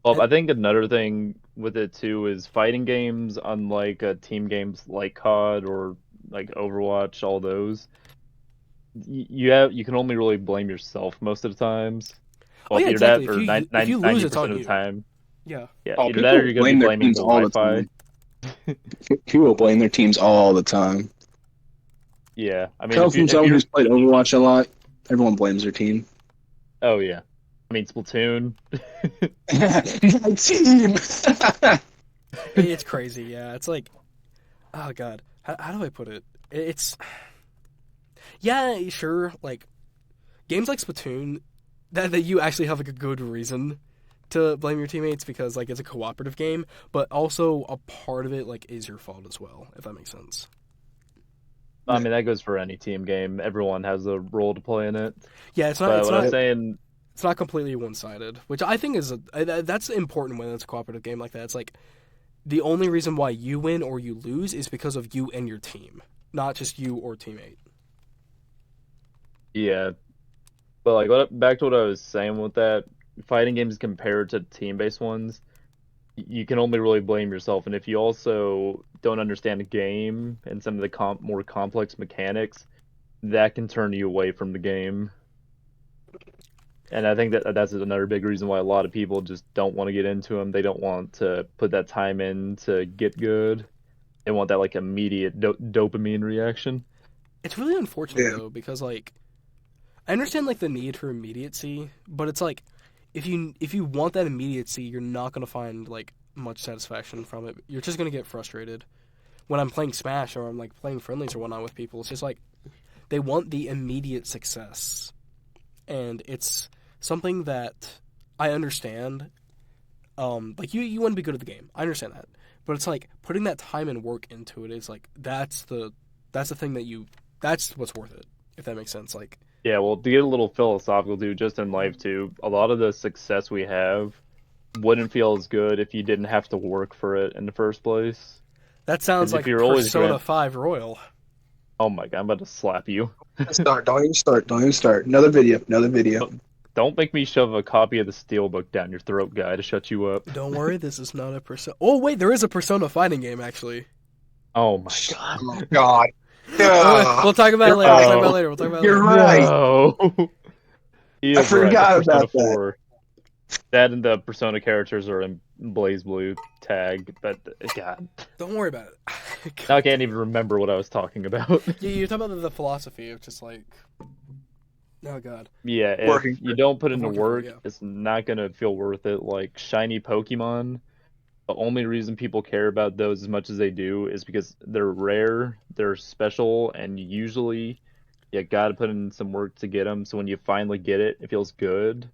Well, I think another thing with it too is fighting games, unlike team games like COD or like Overwatch, all those. You can only really blame yourself most of the times. Oh Well, yeah, either exactly. that If or you lose, it's 90% on of the you. time. Yeah. Yeah, Oh, either that or people you're going to blame be their blaming teams the all the Wi-Fi. time. People blame their teams all the time. Yeah, I mean, Come from if someone you're, who's played Overwatch a lot. Everyone blames their team. oh yeah, I mean Splatoon. My team. It's crazy. Yeah, it's like, oh god, how do I put it? It's yeah, sure. Like games like Splatoon, that you actually have like a good reason to blame your teammates because like it's a cooperative game, but also a part of it like is your fault as well, if that makes sense. I mean, that goes for any team game. Everyone has a role to play in it. Yeah, it's not But it's what I'm not saying, it's not completely one sided, which I think is that's important when it's a cooperative game like that. It's like the only reason why you win or you lose is because of you and your team, not just you or teammate. yeah. But like, back to what I was saying with that, fighting games compared to team-based ones, you can only really blame yourself. And if you also don't understand the game and some of the more complex mechanics, that can turn you away from the game. And I think that's another big reason why a lot of people just don't want to get into them. They don't want to put that time in to get good. They want that like immediate dopamine reaction. It's really unfortunate Yeah. though because like I understand like the need for immediacy, but it's like if you want that immediacy, you're not gonna find like much satisfaction from it. You're just gonna get frustrated. When I'm playing Smash or I'm like playing friendlies or whatnot with people, it's just like they want the immediate success, and it's something that I understand. Like you want to be good at the game. I understand that, but it's like putting that time and work into it is like that's the thing that's what's worth it. If that makes sense, like. Yeah, well, to get a little philosophical too, just in life too, a lot of the success we have wouldn't feel as good if you didn't have to work for it in the first place. That sounds Because if like you're always Persona grant, 5 Royal. oh my god, I'm about to slap you. Start. Don't even start. Don't even start. Another video. Another video. Don't make me shove a copy of the Steelbook down your throat, guy, to shut you up. Don't worry, this is not a Persona. Oh wait, there is a Persona fighting game actually. Oh my god. Oh God. We'll talk about it later. We'll talk about it later. We'll talk about it You're later. right. No. He I is right. forgot Persona about that. 4. That and the Persona characters are in Blaze Blue tag, but god. Don't worry about it. Now I can't even remember what I was talking about. Yeah, you're talking about the philosophy of just like, oh god. Yeah, if Working you don't put in the Working for work, it, yeah. it's not gonna feel worth it. Like shiny Pokemon, the only reason people care about those as much as they do is because they're rare, they're special, and usually you gotta put in some work to get them. So when you finally get it, it feels good.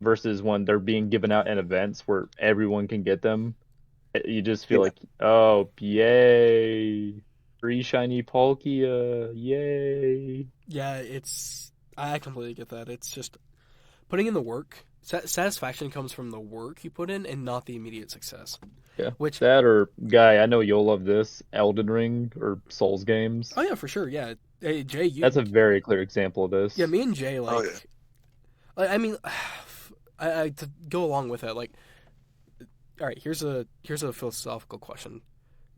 Versus when they're being given out in events where everyone can get them, you just feel Yeah. like, oh, yay, free shiny Palkia, yay. Yeah, I completely get that. It's just putting in the work. Satisfaction comes from the work you put in and not the immediate success. Yeah. Which, That or guy, I know you'll love this, Elden Ring or Souls games. oh yeah, for sure. Yeah. Hey, Jay, That's a very clear example of this. yeah, me and Jay, like, Oh, yeah. I mean, I to go along with that, like, all right, here's a philosophical question.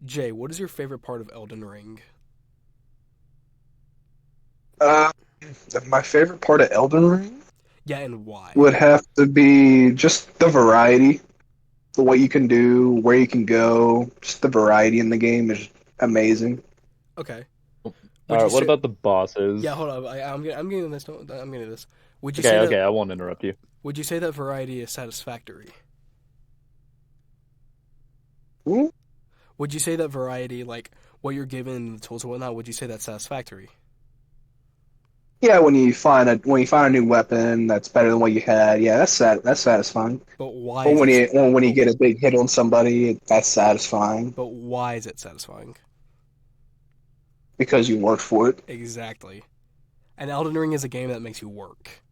Jay, what is your favorite part of Elden Ring? Uh, my favorite part of Elden Ring Yeah, and why? would have to be just the variety, what you can do, where you can go. Just the variety in the game is amazing. Okay. All right, what say- about the bosses? Yeah, hold on. I'm getting this. I'm getting this. Would you Okay, say okay, that? I won't interrupt you. Would you say that variety is satisfactory? Hmm? Would you say that variety, like what you're given, the tools and whatnot, would you say that's satisfactory? Yeah, when you find a new weapon that's better than what you had, yeah, that's satisfying. But why? Or Is when you get a big hit on somebody, that's satisfying But why is it satisfying? because you worked for it. Exactly. And Elden Ring is a game that makes you work,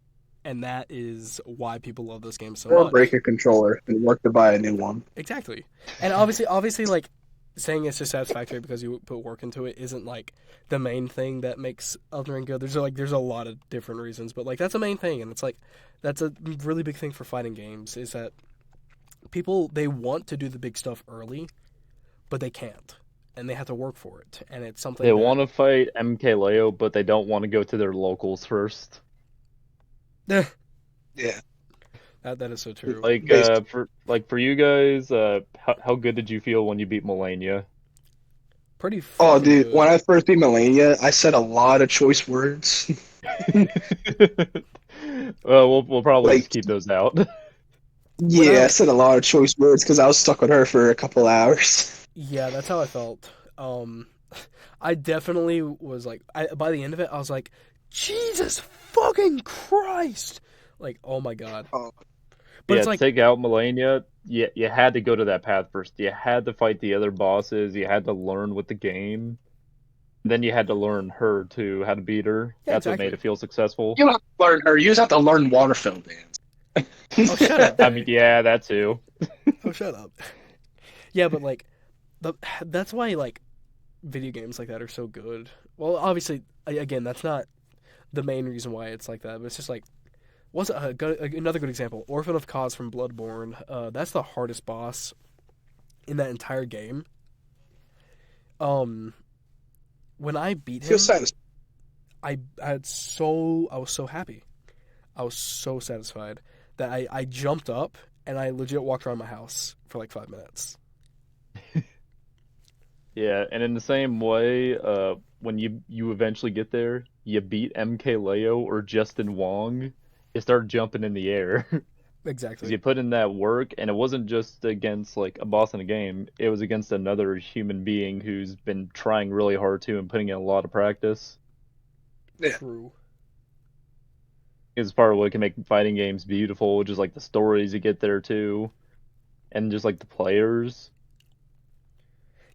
and that is why people love this game so Or much. break a controller and work to buy a new one. Exactly. And obviously, like saying it's just satisfactory because you put work into it isn't like the main thing that makes Elden Ring good. There's a lot of different reasons, but like that's the main thing, and it's like that's a really big thing for fighting games is that people, they want to do the big stuff early, but they can't, and they have to work for it, and it's something They that want to fight MKLeo, but they don't want to go to their locals first. Yeah. that is so true. Like for you guys, how good did you feel when you beat Melania? Pretty Oh, fucking dude, good. when I first beat Melania, I said a lot of choice words. Well, we'll probably Like, just keep those out. When yeah, I I said a lot of choice words because I was stuck with her for a couple hours. Yeah, that's how I felt. I definitely was like, by the end of it, I was like, Jesus fucking Christ! Like, oh my god. Oh, But Yeah, it's to like, take out Melania, you had to go to that path first. You had to fight the other bosses. You had to learn with the game. Then you had to learn her too, how to beat her. yeah, That's what made exactly. it feel successful. you don't have to learn her. You just have to learn Waterfield dance. Oh, shut up. I mean, yeah, that too. Oh, shut up. Yeah, but like, that's why like video games like that are so good. Well, obviously, again, that's not the main reason why it's like that, but it's just like, what's another good example? Orphan of Cause from Bloodborne. That's the hardest boss in that entire game. Um, when I beat him, Feel satisfied. I was so happy. I was so satisfied that I jumped up and I legit walked around my house for like 5 minutes. Yeah, and in the same way, when you eventually get there, you beat MKLeo or Justin Wong, you start jumping in the air. Because Exactly. you put in that work, and it wasn't just against like a boss in a game, it was against another human being who's been trying really hard too and putting in a lot of practice. Yeah. True. It's part of what can make fighting games beautiful, just like the stories you get there too, and just like the players.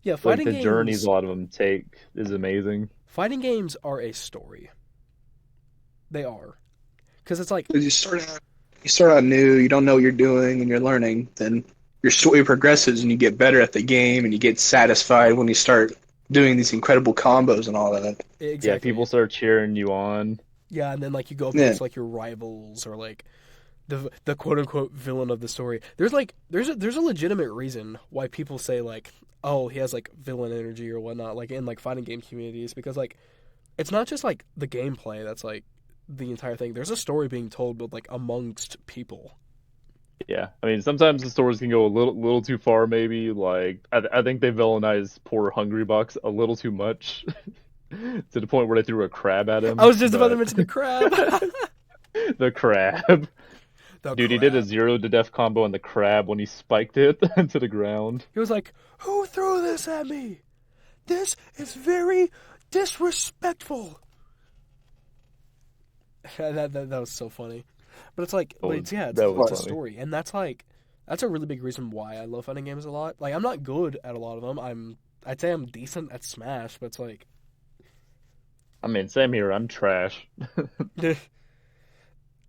Yeah, Like the journeys a lot of them take is amazing. fighting games are a story. They are. Because it's like, 'Cause you start out new, you don't know what you're doing, and you're learning. Then your story progresses, and you get better at the game, and you get satisfied when you start doing these incredible combos and all that. Yeah, exactly. people start cheering you on. Yeah, and then like you go up Yeah. against like your rivals or like the quote unquote villain of the story. There's a legitimate reason why people say like, oh, he has like villain energy or whatnot, like in like fighting game communities, because like it's not just like the gameplay that's like the entire thing. There's a story being told, but like amongst people. Yeah, I mean sometimes the stories can go a little too far. Maybe like I think they villainize poor Hungry Box a little too much to the point where they threw a crab at him. I was just about to but- mention the crab. the crab. The Dude, he did a crab. 0 to death combo on the crab when he spiked it into the ground. He was like, "Who threw this at me? This is very disrespectful." that was so funny, but it's like, Oh, but it's, yeah, that was it's a funny. story, and that's like, that's a really big reason why I love fighting games a lot. Like, I'm not good at a lot of them. I'd say I'm decent at Smash, but it's like, I mean, same here. I'm trash.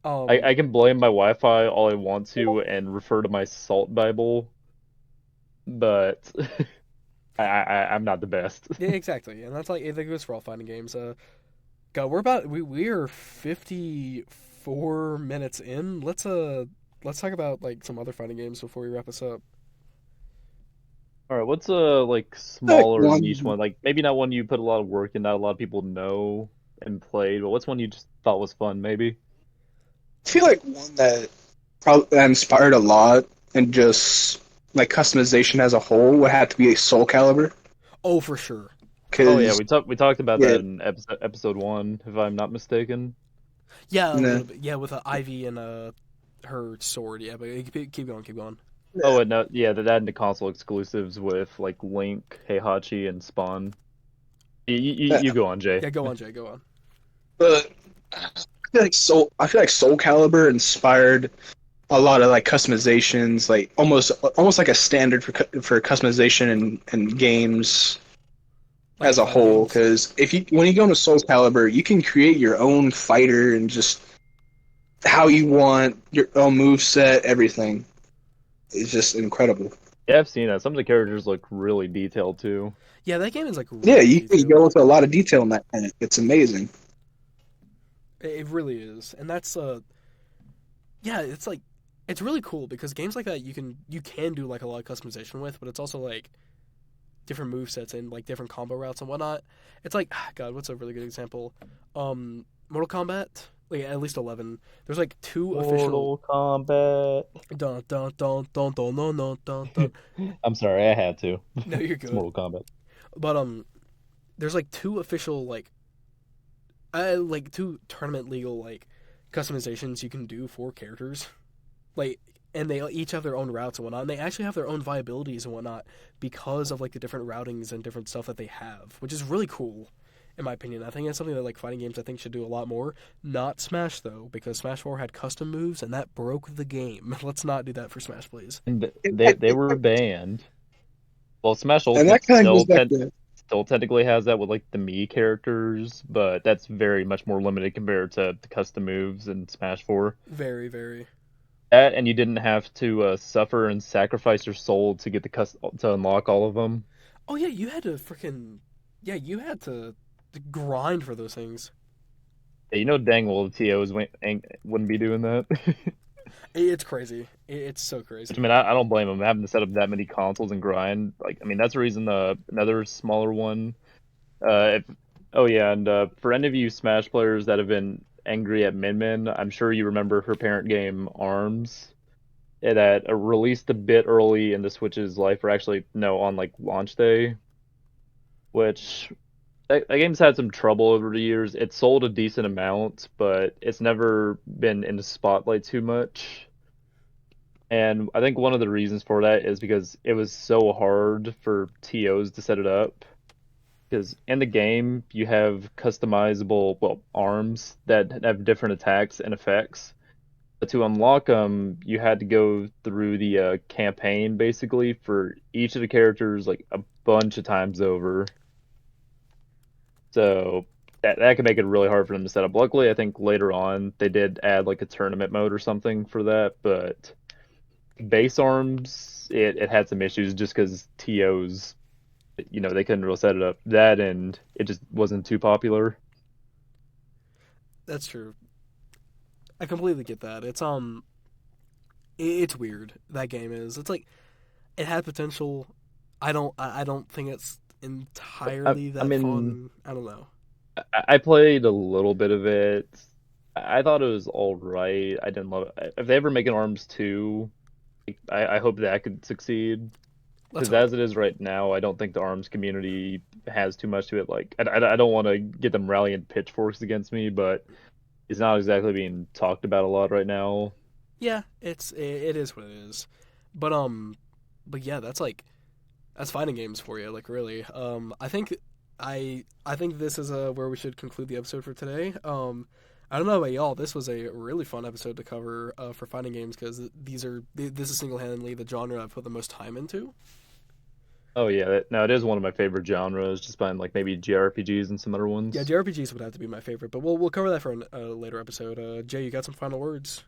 um, I can blame my Wi-Fi all I want to and refer to my Salt Bible, but I'm not the best. yeah, exactly, and that's like it goes for all fighting games. God, we are 54 minutes in. Let's talk about like some other fighting games before we wrap this up. All right, what's a like smaller one- niche one? Like maybe not one you put a lot of work in, not a lot of people know and played, but what's one you just thought was fun, maybe? I feel like one that probably that inspired a lot and just like customization as a whole would have to be a Soul Calibur. Oh, for sure. Oh yeah, we talked about Yeah. that in episode 1, if I'm not mistaken. Yeah, a Nah. little bit. Yeah, with Ivy and her sword. Yeah, but keep going, keep going. Oh, and yeah, that and the console exclusives with like Link, Heihachi, and Spawn. You go on, Jay. Yeah, go on, Jay. Go on. But I feel like Soul Calibur inspired a lot of like customizations, like almost like a standard for customization in games Like as a fighting whole. games. Because when you go into Soul Calibur, you can create your own fighter and just how you want your own move set, everything. It's just incredible. Yeah, I've seen that. Some of the characters look really detailed too. Yeah, that game is like Yeah, really you can detailed. go into a lot of detail in that, and it's amazing. It really is, and that's yeah, it's like it's really cool because games like that you can do like a lot of customization with, but it's also like different move sets and like different combo routes and whatnot. It's like God, what's a really good example? Mortal Kombat, like at least 11. There's like two official. Mortal Kombat. Dun dun dun dun dun dun dun dun dun. I'm sorry, I had to. No, you're It's good. Mortal Kombat. But there's like two official like two tournament legal like customizations you can do for characters, like, and they each have their own routes and whatnot, and they actually have their own viabilities and whatnot because of like the different routings and different stuff that they have, which is really cool, in my opinion. I think that's something that like fighting games I think should do a lot more. Not Smash though, because Smash 4 had custom moves and that broke the game. Let's not do that for Smash, please. And they were banned. Well, Smash And Ultimate that kind of goes back to still technically has that with like the Mii characters, but that's very much more limited compared to the custom moves in Smash 4. Very, very. That, and you didn't have to suffer and sacrifice your soul to get to unlock all of them. Oh yeah, you had to you had to grind for those things. Yeah, you know dang well the TOs wouldn't be doing that. It's crazy. It's so crazy. I mean, I don't blame them having to set up that many consoles and grind. Like, I mean, that's the reason another smaller one. For any of you Smash players that have been angry at Min Min, I'm sure you remember her parent game ARMS. It had released a bit early in the Switch's life, or actually no, on like launch day, which that game's had some trouble over the years. It sold a decent amount, but it's never been in the spotlight too much. And I think one of the reasons for that is because it was so hard for TOs to set it up. Because in the game, you have customizable, arms that have different attacks and effects. But to unlock them, you had to go through the campaign, basically, for each of the characters, like, a bunch of times over. So that could make it really hard for them to set up. Luckily, I think later on, they did add, like, a tournament mode or something for that, but base ARMS, it had some issues just because TOs, they couldn't really set it up. That, and it just wasn't too popular. That's true. I completely get that. It's weird. That game is. It's like it had potential. I don't think it's entirely that fun. I don't know. I played a little bit of it. I thought it was all right. I didn't love it. If they ever make an ARMS 2, I hope that could succeed. Because as it is right now, I don't think the ARMS community has too much to it. Like, I don't want to get them rallying pitchforks against me, but it's not exactly being talked about a lot right now. Yeah, it is what it is. But yeah, that's fighting games for you. Like, really. I think this is where we should conclude the episode for today. I don't know about y'all. This was a really fun episode to cover for fighting games because this is single-handedly the genre I've put the most time into. Oh yeah, it is one of my favorite genres, just behind like maybe JRPGs and some other ones. Yeah, JRPGs would have to be my favorite, but we'll cover that for a later episode. Jay, you got some final words?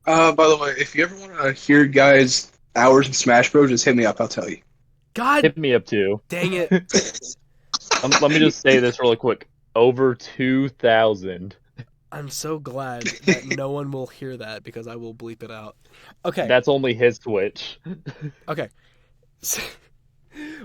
By the way, if you ever want to hear guys' hours in Smash Bros, just hit me up. I'll tell you. God, hit me up too. Dang it! Let me just say this really quick. Over 2,000. I'm so glad that no one will hear that because I will bleep it out. Okay. That's only his Twitch. Okay. So,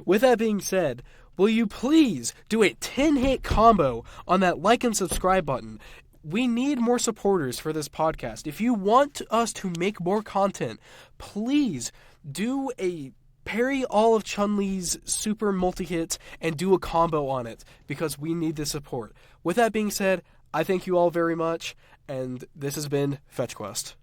with that being said, will you please do a 10-hit combo on that like and subscribe button? We need more supporters for this podcast. If you want us to make more content, please do a parry all of Chun-Li's super multi-hits and do a combo on it because we need the support. With that being said, I thank you all very much, and this has been Fetch Quest.